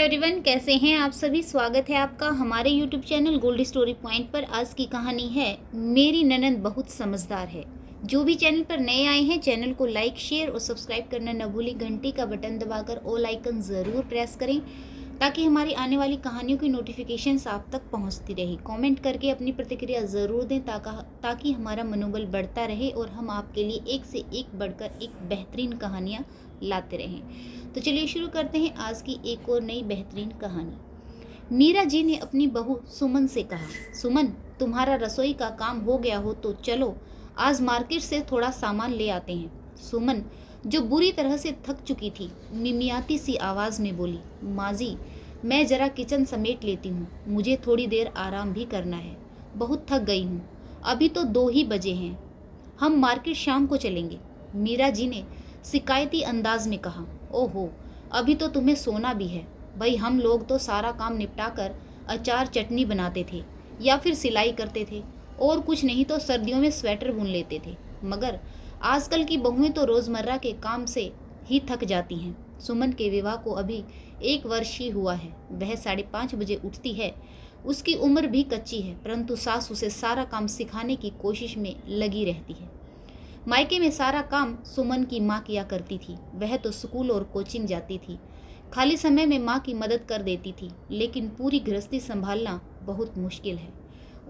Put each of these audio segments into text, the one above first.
Everyone, कैसे हैं आप सभी। स्वागत है आपका हमारे YouTube channel gold story point पर। आज की कहानी है मेरी ननद बहुत समझदार है। जो भी चैनल पर नए आए हैं चैनल को लाइक शेयर और सब्सक्राइब करना न भूलें। घंटी का बटन दबाकर ऑल आइकन ज़रूर प्रेस करें ताकि हमारी आने वाली कहानियों की नोटिफिकेशंस आप तक पहुंचती रहे। कमेंट करके अपनी प्रतिक्रिया ज़रूर दें ताकि हमारा मनोबल बढ़ता रहे और हम आपके लिए एक से एक बढ़कर एक बेहतरीन कहानियाँ लाते रहें। तो चलिए शुरू करते हैं आज की एक और नई बेहतरीन कहानी। मीरा जी ने अपनी बहू सुमन से कहा, सुमन, तुम्हारा रसोई का काम हो गया हो तो चलो आज मार्केट से थोड़ा सामान ले आते हैं। सुमन, जो बुरी तरह से थक चुकी थी, मिमियाती सी आवाज़ में बोली, माँ जी, मैं ज़रा किचन समेट लेती हूँ, मुझे थोड़ी देर आराम भी करना है, बहुत थक गई हूँ। अभी तो 2 ही बजे हैं, हम मार्केट शाम को चलेंगे। मीरा जी ने शिकायती अंदाज में कहा, ओहो, अभी तो तुम्हें सोना भी है। भाई, हम लोग तो सारा काम निपटा कर अचार चटनी बनाते थे या फिर सिलाई करते थे और कुछ नहीं तो सर्दियों में स्वेटर बुन लेते थे, मगर आजकल की बहुएं तो रोज़मर्रा के काम से ही थक जाती हैं। सुमन के विवाह को अभी 1 वर्ष ही हुआ है। वह 5:30 बजे उठती है। उसकी उम्र भी कच्ची है, परंतु सास उसे सारा काम सिखाने की कोशिश में लगी रहती है। मायके में सारा काम सुमन की माँ किया करती थी। वह तो स्कूल और कोचिंग जाती थी, खाली समय में माँ की मदद कर देती थी, लेकिन पूरी गृहस्थी संभालना बहुत मुश्किल है।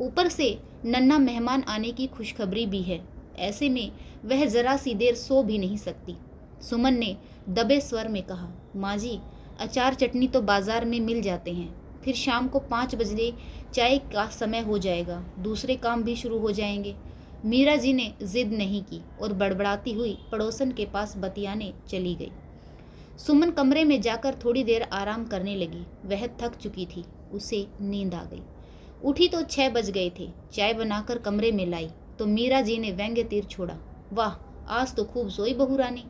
ऊपर से नन्हा मेहमान आने की खुशखबरी भी है। ऐसे में वह जरा सी देर सो भी नहीं सकती। सुमन ने दबे स्वर में कहा, माँ जी, अचार चटनी तो बाजार में मिल जाते हैं, फिर शाम को 5 बजे चाय का समय हो जाएगा, दूसरे काम भी शुरू हो जाएंगे। मीरा जी ने जिद नहीं की और बड़बड़ाती हुई पड़ोसन के पास बतियाने चली गई। सुमन कमरे में जाकर थोड़ी देर आराम करने लगी। वह थक चुकी थी, उसे नींद आ गई। उठी तो 6 बज गए थे। चाय बनाकर कमरे में लाई तो मीरा जी ने व्यंग्य तीर छोड़ा, वाह, आज तो खूब सोई बहू रानी।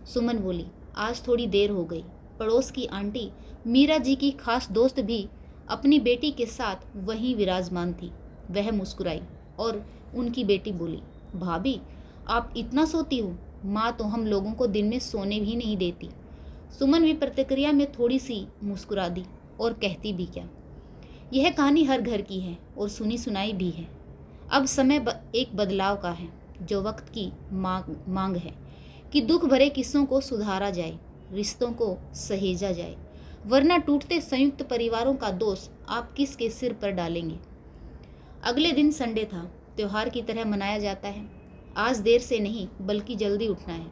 सुमन बोली, आज थोड़ी देर हो गई। पड़ोस की आंटी मीरा जी की खास दोस्त भी अपनी बेटी के साथ वहीं विराजमान थी। वह मुस्कुराई और उनकी बेटी बोली, भाभी, आप इतना सोती हो? माँ तो हम लोगों को दिन में सोने भी नहीं देती। सुमन भी प्रतिक्रिया में थोड़ी सी मुस्कुरा दी और कहती भी क्या, यह कहानी हर घर की है और सुनी सुनाई भी है। अब समय एक बदलाव का है, जो वक्त की मांग है कि दुख भरे किस्सों को सुधारा जाए, रिश्तों को सहेजा जाए, वरना टूटते संयुक्त परिवारों का दोष आप किसके सिर पर डालेंगे। अगले दिन संडे था। त्योहार की तरह मनाया जाता है। आज देर से नहीं बल्कि जल्दी उठना है।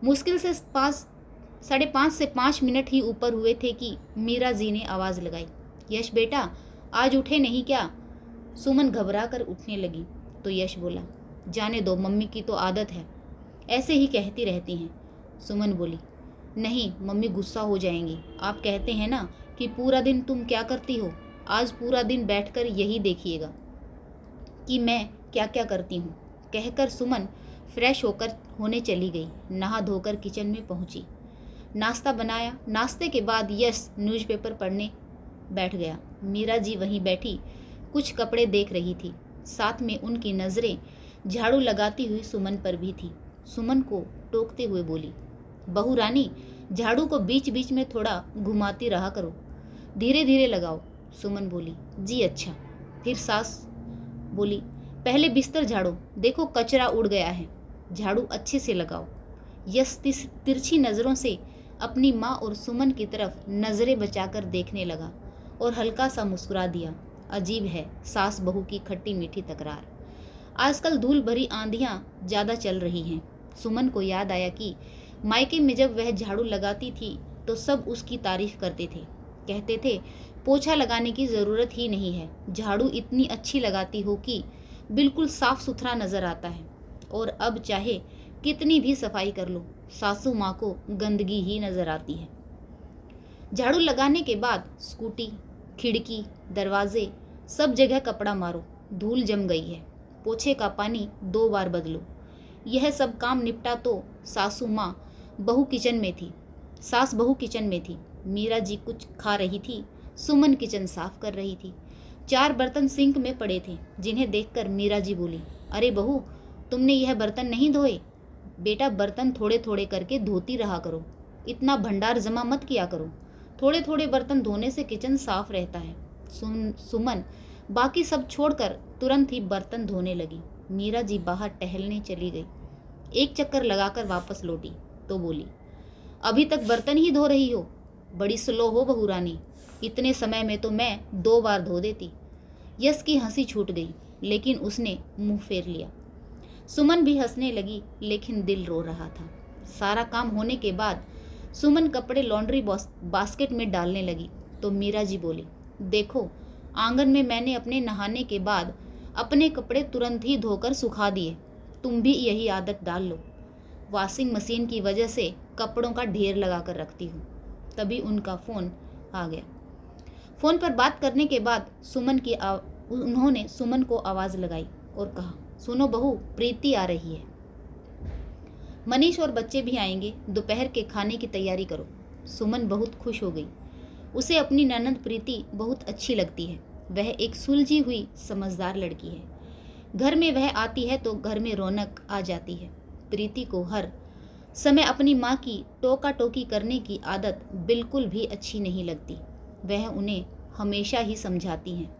मुश्किल से 5:30 से 5 मिनट ही ऊपर हुए थे कि मीरा जी ने आवाज़ लगाई, यश बेटा, आज उठे नहीं क्या? सुमन घबरा कर उठने लगी तो यश बोला, जाने दो, मम्मी की तो आदत है, ऐसे ही कहती रहती हैं। सुमन बोली, नहीं, मम्मी गुस्सा हो जाएंगी। आप कहते हैं ना कि पूरा दिन तुम क्या करती हो, आज पूरा दिन बैठकर यही देखिएगा कि मैं क्या क्या करती हूँ। कहकर सुमन फ्रेश होने चली गई। नहा धोकर किचन में पहुँची, नाश्ता बनाया। नाश्ते के बाद यश न्यूज़पेपर पढ़ने बैठ गया। मीरा जी वहीं बैठी कुछ कपड़े देख रही थी। साथ में उनकी नज़रें झाड़ू लगाती हुई सुमन पर भी थी। सुमन को टोकते हुए बोली, बहू रानी, झाड़ू को बीच बीच में थोड़ा घुमाती रहा करो, धीरे धीरे लगाओ। सुमन बोली, जी अच्छा। फिर सास बोली, पहले बिस्तर झाड़ो, देखो कचरा उड़ गया है, झाड़ू अच्छे से लगाओ। यश तिरछी नज़रों से अपनी माँ और सुमन की तरफ नज़रें बचाकर देखने लगा और हल्का सा मुस्कुरा दिया। अजीब है, सास बहू की खट्टी मीठी तकरार। आजकल धूल भरी आंधियाँ ज़्यादा चल रही हैं। सुमन को याद आया कि मायके में जब वह झाड़ू लगाती थी तो सब उसकी तारीफ करते थे, कहते थे पोछा लगाने की ज़रूरत ही नहीं है, झाड़ू इतनी अच्छी लगाती हो कि बिल्कुल साफ सुथरा नज़र आता है। और अब चाहे कितनी भी सफाई कर लो, सासू माँ को गंदगी ही नज़र आती है। झाड़ू लगाने के बाद स्कूटी, खिड़की, दरवाजे, सब जगह कपड़ा मारो, धूल जम गई है, पोछे का पानी 2 बार बदलो। यह सब काम निपटा तो सास बहू किचन में थी। मीरा जी कुछ खा रही थी, सुमन किचन साफ कर रही थी। 4 बर्तन सिंक में पड़े थे, जिन्हें देखकर मीरा जी बोली, अरे बहू, तुमने यह बर्तन नहीं धोए? बेटा, बर्तन थोड़े थोड़े करके धोती रहा करो, इतना भंडार जमा मत किया करो। थोड़े थोड़े बर्तन धोने से किचन साफ रहता है। सुमन बाकी सब छोड़कर तुरंत ही बर्तन धोने लगी। मीरा जी बाहर टहलने चली गई। एक चक्कर लगाकर वापस लौटी तो बोली, अभी तक बर्तन ही धो रही हो? बड़ी स्लो हो बहू रानी, इतने समय में तो मैं 2 बार धो देती। यश की हंसी छूट गई, लेकिन उसने मुंह फेर लिया। सुमन भी हंसने लगी, लेकिन दिल रो रहा था। सारा काम होने के बाद सुमन कपड़े लॉन्ड्री बास्केट में डालने लगी तो मीरा जी बोली, देखो आंगन में मैंने अपने नहाने के बाद अपने कपड़े तुरंत ही धोकर सुखा दिए, तुम भी यही आदत डाल लो। वॉशिंग मशीन की वजह से कपड़ों का ढेर लगा कर रखती हूँ। तभी उनका फ़ोन आ गया। फ़ोन पर बात करने के बाद उन्होंने सुमन को आवाज़ लगाई और कहा, सुनो बहू, प्रीति आ रही है। मनीष और बच्चे भी आएंगे, दोपहर के खाने की तैयारी करो। सुमन बहुत खुश हो गई। उसे अपनी ननद प्रीति बहुत अच्छी लगती है। वह एक सुलझी हुई समझदार लड़की है। घर में वह आती है तो घर में रौनक आ जाती है। प्रीति को हर समय अपनी माँ की टोका टोकी करने की आदत बिल्कुल भी अच्छी नहीं लगती। वह उन्हें हमेशा ही समझाती हैं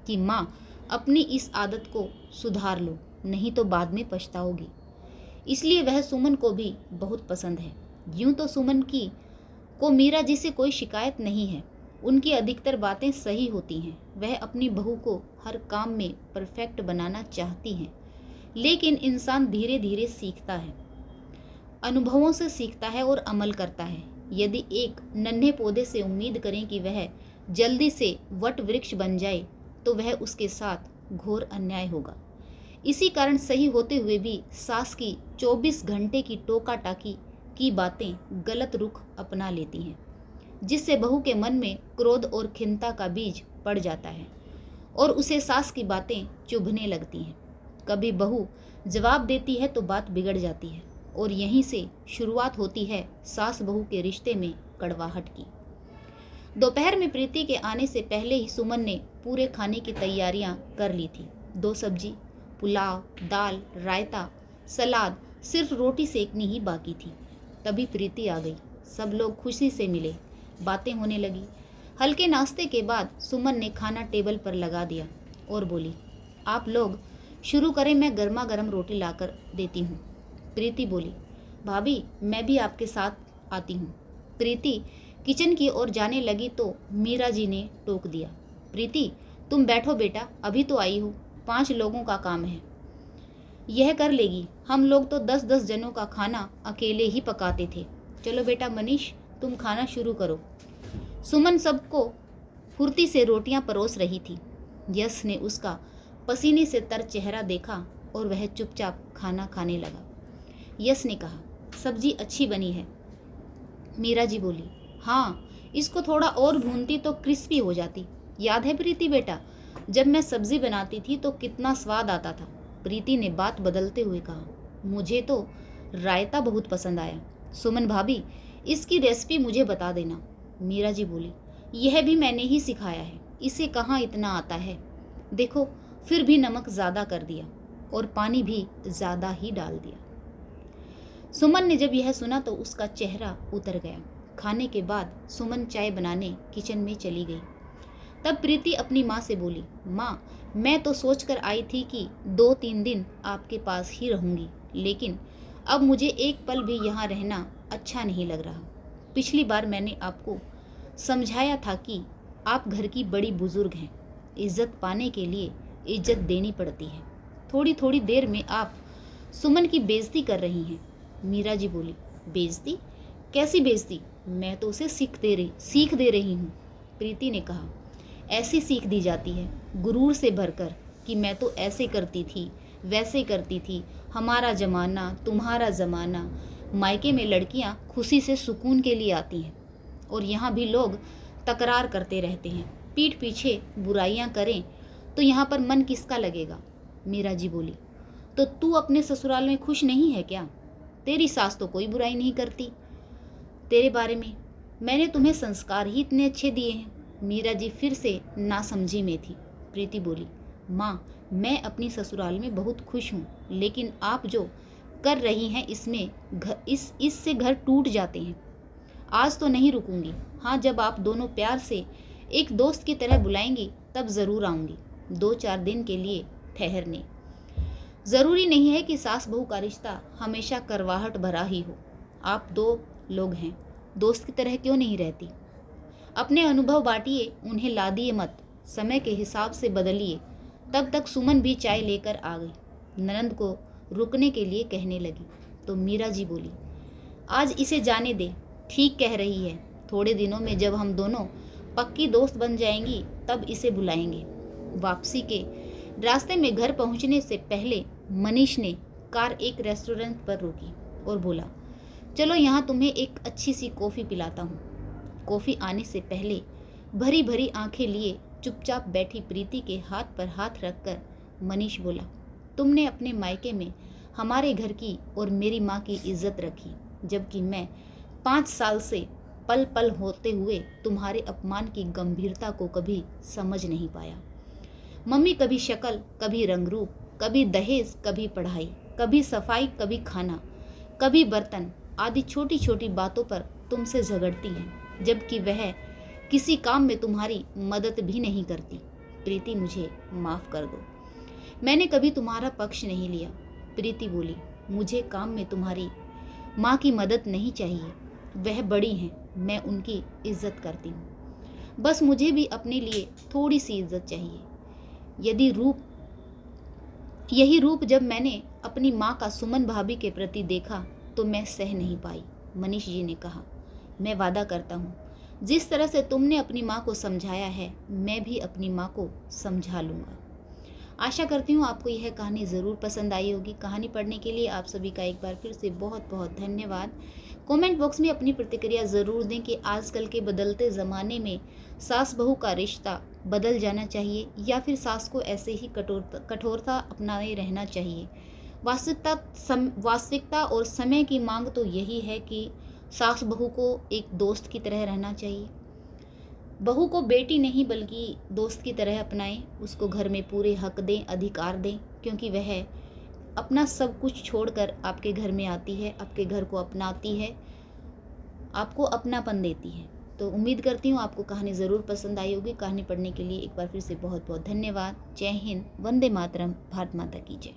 कि माँ अपनी इस आदत को सुधार लो, नहीं तो बाद में पछताओगी। इसलिए वह सुमन को भी बहुत पसंद है। यूं तो सुमन को मीरा जी से कोई शिकायत नहीं है। उनकी अधिकतर बातें सही होती हैं। वह अपनी बहू को हर काम में परफेक्ट बनाना चाहती हैं। लेकिन इंसान धीरे धीरे सीखता है, अनुभवों से सीखता है और अमल करता है। यदि एक नन्हे पौधे से उम्मीद करें कि वह जल्दी से वट वृक्ष बन जाए तो वह उसके साथ घोर अन्याय होगा। इसी कारण सही होते हुए भी सास की 24 घंटे की टोका टाकी की बातें गलत रुख अपना लेती हैं, जिससे बहू के मन में क्रोध और खिन्नता का बीज पड़ जाता है और उसे सास की बातें चुभने लगती हैं। कभी बहू जवाब देती है तो बात बिगड़ जाती है और यहीं से शुरुआत होती है सास बहू के रिश्ते में कड़वाहट की। दोपहर में प्रीति के आने से पहले ही सुमन ने पूरे खाने की तैयारियां कर ली थी। 2 सब्जी, पुलाव, दाल, रायता, सलाद, सिर्फ रोटी सेकनी ही बाकी थी। तभी प्रीति आ गई। सब लोग खुशी से मिले, बातें होने लगी। हल्के नाश्ते के बाद सुमन ने खाना टेबल पर लगा दिया और बोली, आप लोग शुरू करें, मैं गर्मा गर्म रोटी लाकर देती हूँ। प्रीति बोली, भाभी मैं भी आपके साथ आती हूँ। प्रीति किचन की ओर जाने लगी तो मीरा जी ने टोक दिया, प्रीति तुम बैठो बेटा, अभी तो आई हो, 5 लोगों का काम है, यह कर लेगी। हम लोग तो 10-10 जनों का खाना अकेले ही पकाते थे। चलो बेटा मनीष, तुम खाना शुरू करो। सुमन सबको फुर्ती से रोटियां परोस रही थी। यश ने उसका पसीने से तर चेहरा देखा और वह चुपचाप खाना खाने लगा। यश ने कहा, सब्जी अच्छी बनी है। मीरा जी बोली, हाँ, इसको थोड़ा और भूनती तो क्रिस्पी हो जाती। याद है प्रीति बेटा, जब मैं सब्जी बनाती थी तो कितना स्वाद आता था। प्रीति ने बात बदलते हुए कहा, मुझे तो रायता बहुत पसंद आया। सुमन भाभी, इसकी रेसिपी मुझे बता देना। मीरा जी बोली, यह भी मैंने ही सिखाया है, इसे कहाँ इतना आता है। देखो, फिर भी नमक ज़्यादा कर दिया और पानी भी ज़्यादा ही डाल दिया। सुमन ने जब यह सुना तो उसका चेहरा उतर गया। खाने के बाद सुमन चाय बनाने किचन में चली गई। तब प्रीति अपनी माँ से बोली, माँ मैं तो सोच कर आई थी कि 2-3 दिन आपके पास ही रहूँगी, लेकिन अब मुझे एक पल भी यहाँ रहना अच्छा नहीं लग रहा। पिछली बार मैंने आपको समझाया था कि आप घर की बड़ी बुजुर्ग हैं, इज्जत पाने के लिए इज्जत देनी पड़ती है। थोड़ी थोड़ी देर में आप सुमन की बेइज्जती कर रही हैं। मीरा जी बोली, बेइज्जती? कैसी बेइज्जती? मैं तो उसे सीख दे रही हूँ। प्रीति ने कहा, ऐसी सीख दी जाती है गुरूर से भरकर कि मैं तो ऐसे करती थी, वैसे करती थी, हमारा ज़माना, तुम्हारा ज़माना। मायके में लड़कियां खुशी से सुकून के लिए आती हैं और यहाँ भी लोग तकरार करते रहते हैं। पीठ पीछे बुराइयां करें तो यहाँ पर मन किसका लगेगा? मीरा जी बोली, तो तू अपने ससुराल में खुश नहीं है क्या? तेरी सास तो कोई बुराई नहीं करती तेरे बारे में। मैंने तुम्हें संस्कार ही इतने अच्छे दिए हैं। मीरा जी फिर से नासमझी में थी। प्रीति बोली, माँ मैं अपनी ससुराल में बहुत खुश हूँ, लेकिन आप जो कर रही हैं इससे घर टूट जाते हैं। आज तो नहीं रुकूंगी। हाँ, जब आप दोनों प्यार से एक दोस्त की तरह बुलाएंगी तब ज़रूर आऊँगी, 2-4 दिन के लिए ठहरने। ज़रूरी नहीं है कि सास बहू का रिश्ता हमेशा करवाहट भरा ही हो। आप 2 लोग हैं, दोस्त की तरह क्यों नहीं रहती? अपने अनुभव बांटिए, उन्हें लादिए मत, समय के हिसाब से बदलिए। तब तक सुमन भी चाय लेकर आ गई। ननंद को रुकने के लिए कहने लगी तो मीरा जी बोली, आज इसे जाने दे, ठीक कह रही है। थोड़े दिनों में जब हम दोनों पक्की दोस्त बन जाएंगी तब इसे बुलाएंगे। वापसी के रास्ते में घर पहुंचने से पहले मनीष ने कार एक रेस्टोरेंट पर रोकी और बोला, चलो यहाँ तुम्हें एक अच्छी सी कॉफ़ी पिलाता हूँ। कॉफ़ी आने से पहले भरी भरी आंखें लिए चुपचाप बैठी प्रीति के हाथ पर हाथ रखकर मनीष बोला, तुमने अपने मायके में हमारे घर की और मेरी माँ की इज्जत रखी, जबकि मैं 5 साल से पल पल होते हुए तुम्हारे अपमान की गंभीरता को कभी समझ नहीं पाया। मम्मी कभी शक्ल, कभी रंग रूप, कभी दहेज, कभी पढ़ाई, कभी सफाई, कभी खाना, कभी बर्तन आदि छोटी छोटी बातों पर तुमसे झगड़ती है, जबकि वह किसी काम में तुम्हारी मदद भी नहीं करती। प्रीति, मुझे माफ़ कर दो, मैंने कभी तुम्हारा पक्ष नहीं लिया। प्रीति बोली, मुझे काम में तुम्हारी माँ की मदद नहीं चाहिए, वह बड़ी हैं, मैं उनकी इज्जत करती हूँ। बस मुझे भी अपने लिए थोड़ी सी इज्जत चाहिए। यही रूप जब मैंने अपनी माँ का सुमन भाभी के प्रति देखा तो मैं सह नहीं पाई। मनीष जी ने कहा, मैं वादा करता हूँ, जिस तरह से तुमने अपनी माँ को समझाया है मैं भी अपनी माँ को समझा लूँगा। आशा करती हूँ आपको यह कहानी ज़रूर पसंद आई होगी। कहानी पढ़ने के लिए आप सभी का एक बार फिर से बहुत बहुत धन्यवाद। कमेंट बॉक्स में अपनी प्रतिक्रिया ज़रूर दें कि आजकल के बदलते ज़माने में सास बहू का रिश्ता बदल जाना चाहिए या फिर सास को ऐसे ही कठोरता अपनाए रहना चाहिए। वास्तविकता और समय की मांग तो यही है कि सास बहू को एक दोस्त की तरह रहना चाहिए। बहू को बेटी नहीं बल्कि दोस्त की तरह अपनाएं, उसको घर में पूरे हक दें, अधिकार दें, क्योंकि वह अपना सब कुछ छोड़कर आपके घर में आती है, आपके घर को अपनाती है, आपको अपनापन देती है। तो उम्मीद करती हूँ आपको कहानी ज़रूर पसंद आई होगी। कहानी पढ़ने के लिए एक बार फिर से बहुत बहुत धन्यवाद। जय हिंद, वंदे मातरम, भारत माता की जय।